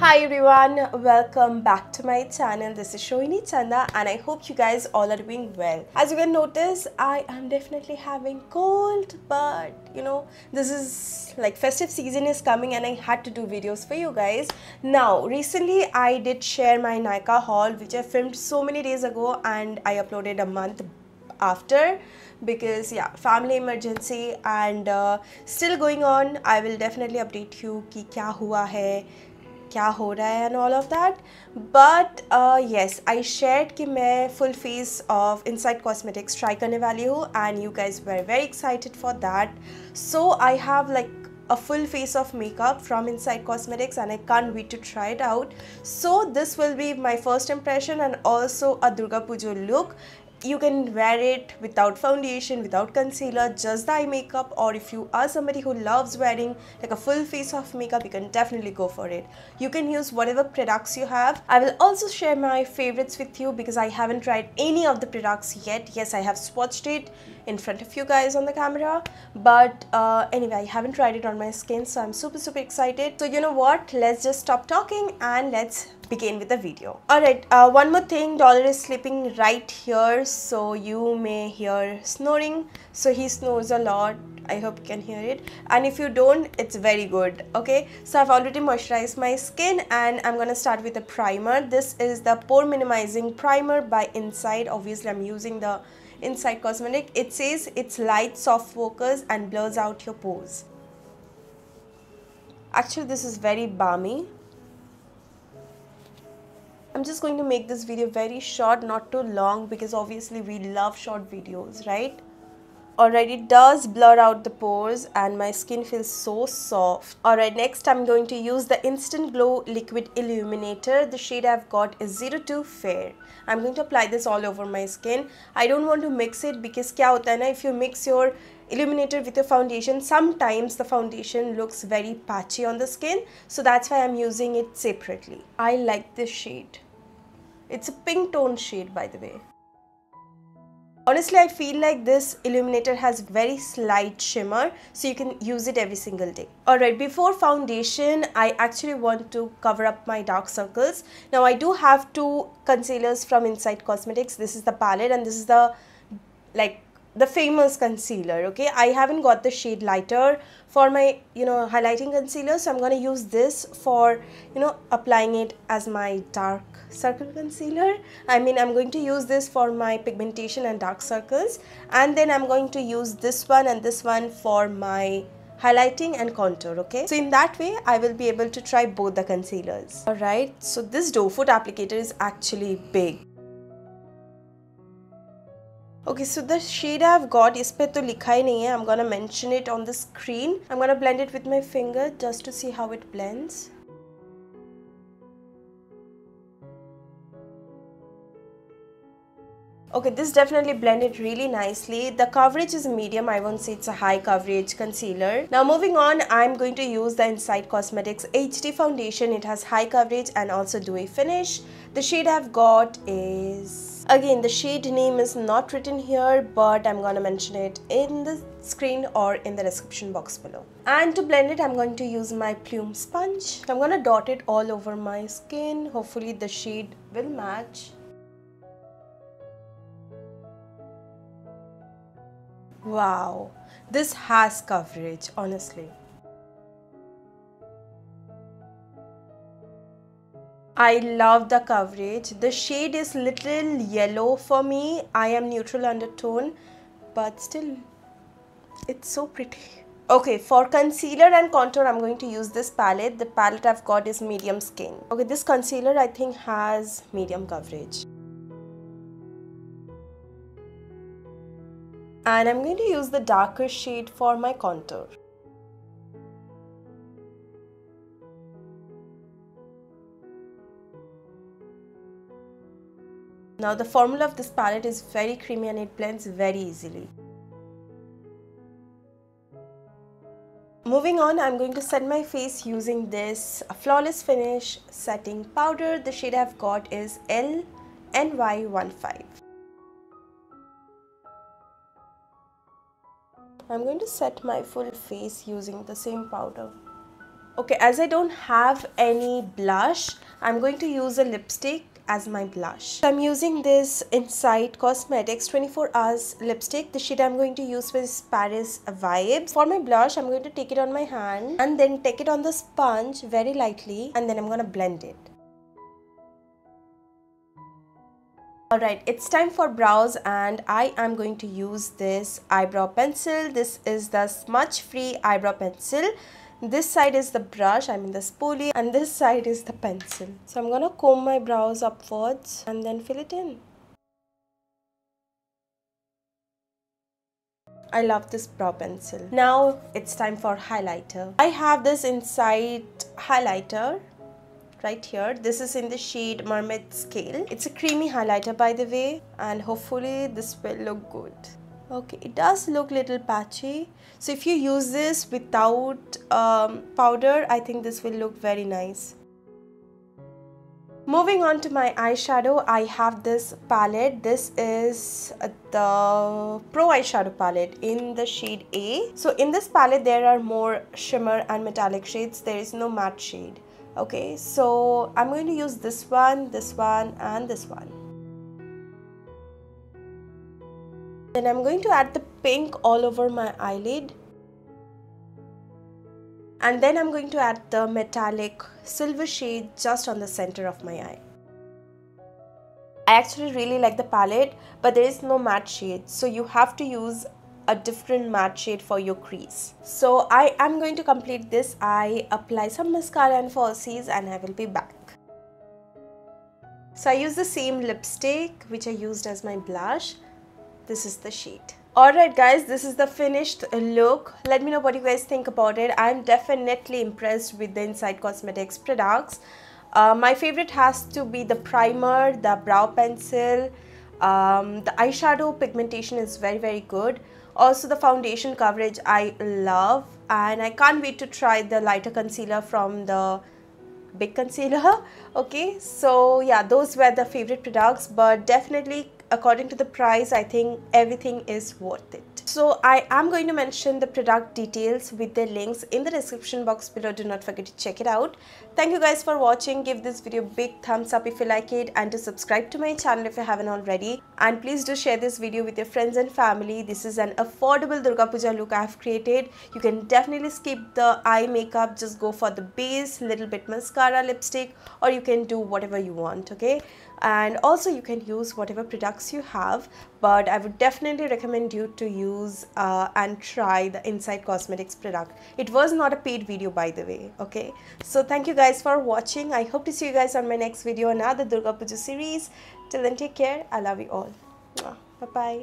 Hi everyone, welcome back to my channel. This is SOHINI Chanda and I hope you guys all are doing well. As you can notice, I am definitely having cold, but this is like festive season is coming and I had to do videos for you guys. Now, recently I did share my Nykaa haul which I filmed so many days ago and I uploaded a month after because family emergency and still going on. I will definitely update you ki kya hua hai, क्या हो रहा है and all of that. But yes, I shared कि मैं full face of Inside Cosmetics try करने वाली हूँ and you guys were very excited for that. So I have like a full face of makeup from Inside Cosmetics and I can't wait to try it out. So this will be my first impression and also a Durga Puja look. You can wear it without foundation, without concealer, just the eye makeup, or if you are somebody who loves wearing like a full face of makeup, you can definitely go for it. You can use whatever products you have. I will also share my favorites with you because I haven't tried any of the products yet. Yes, I have swatched it in front of you guys on the camera, but anyway, I haven't tried it on my skin, so I'm super excited. So you know what, let's just stop talking and let's begin with the video. Alright, one more thing, Dollar is sleeping right here, so you may hear snoring. So he snores a lot. I hope you can hear it, and if you don't, it's very good. Okay, so I've already moisturized my skin and I'm gonna start with a primer. This is the pore minimizing primer by Inside. Obviously I'm using the Inside Cosmetic. It says it's light, soft focus and blurs out your pores. Actually this is very balmy. I'm just going to make this video very short, not too long, because obviously we love short videos, right? Alright, it does blur out the pores and my skin feels so soft. Alright, next I'm going to use the Instant Glow Liquid Illuminator. The shade I've got is 02 Fair. I'm going to apply this all over my skin. I don't want to mix it because kya hota hai na, if you mix your illuminator with your foundation, sometimes the foundation looks very patchy on the skin. So that's why I'm using it separately. I like this shade. It's a pink tone shade, by the way. Honestly, I feel like this illuminator has very slight shimmer, so you can use it every single day. Alright, before foundation, I actually want to cover up my dark circles. Now, I do have two concealers from Inside Cosmetics. This is the palette and this is the famous concealer. Okay, I haven't got the shade lighter for my highlighting concealer, so I'm going to use this for applying it as my dark circle concealer. I mean, I'm going to use this for my pigmentation and dark circles, and then I'm going to use this one and this one for my highlighting and contour. Okay, so in that way I will be able to try both the concealers. Alright, so this doe foot applicator is actually big. Okay, so the shade I've got, is pe to likha hi nahi hai. I'm gonna mention it on the screen. I'm gonna blend it with my finger just to see how it blends. Okay, this definitely blended really nicely. The coverage is medium. I won't say it's a high coverage concealer. Now moving on, I'm going to use the Inside Cosmetics HD foundation. It has high coverage and also dewy finish. The shade I've got is, again, the shade name is not written here, but I'm gonna mention it in the screen or in the description box below. And to blend it, I'm going to use my plume sponge. I'm gonna dot it all over my skin. Hopefully the shade will match. Wow, this has coverage, honestly. I love the coverage. The shade is little yellow for me. I am neutral undertone, but still, it's so pretty. Okay, for concealer and contour, I'm going to use this palette. The palette I've got is medium skin. Okay, this concealer I think has medium coverage. And I'm going to use the darker shade for my contour. Now the formula of this palette is very creamy and it blends very easily. Moving on, I'm going to set my face using this Flawless Finish setting powder. The shade I've got is LNY15. I'm going to set my full face using the same powder. Okay, as I don't have any blush, I'm going to use a lipstick as my blush. I'm using this Inside Cosmetics 24 Hours lipstick. The shade I'm going to use is Paris Vibes. For my blush, I'm going to take it on my hand and then take it on the sponge very lightly, and then I'm going to blend it. Alright, it's time for brows, and I am going to use this eyebrow pencil. This is the smudge free eyebrow pencil. This side is the brush, I mean the spoolie, and this side is the pencil. So I'm gonna comb my brows upwards and then fill it in. I love this brow pencil. Now it's time for highlighter. I have this Inside highlighter right here. This is in the shade Mermaid Scale. It's a creamy highlighter, by the way, and hopefully this will look good. Okay, it does look little patchy, so if you use this without powder, I think this will look very nice. Moving on to my eyeshadow, I have this palette. This is the Pro eyeshadow palette in the shade A. So in this palette there are more shimmer and metallic shades. There is no matte shade. Okay, so I'm going to use this one, and this one. Then I'm going to add the pink all over my eyelid. And then I'm going to add the metallic silver shade just on the center of my eye. I actually really like the palette, but there is no matte shade, so you have to use a different matte shade for your crease. So I am going to complete this eye, apply some mascara and falsies, and I will be back. So I use the same lipstick which I used as my blush. This is the shade. Alright guys, this is the finished look. Let me know what you guys think about it. I'm definitely impressed with the Inside Cosmetics products. My favorite has to be the primer, the brow pencil. The eyeshadow pigmentation is very good. Also the foundation coverage I love, and I can't wait to try the lighter concealer from the big concealer. Okay, so yeah, those were the favorite products, but definitely according to the price, I think everything is worth it. So I am going to mention the product details with the links in the description box below. Do not forget to check it out. Thank you guys for watching. Give this video a big thumbs up if you like it, and to subscribe to my channel if you haven't already. And please do share this video with your friends and family. This is an affordable Durga Puja look I have created. You can definitely skip the eye makeup. Just go for the base, little bit mascara, lipstick, or you can do whatever you want, okay? And also you can use whatever products you have, but I would definitely recommend you to use and try the Inside Cosmetics product. It was not a paid video, by the way, okay? So thank you guys for watching. I hope to see you guys on my next video, another Durga Puja series. Till then, take care. I love you all. Bye bye.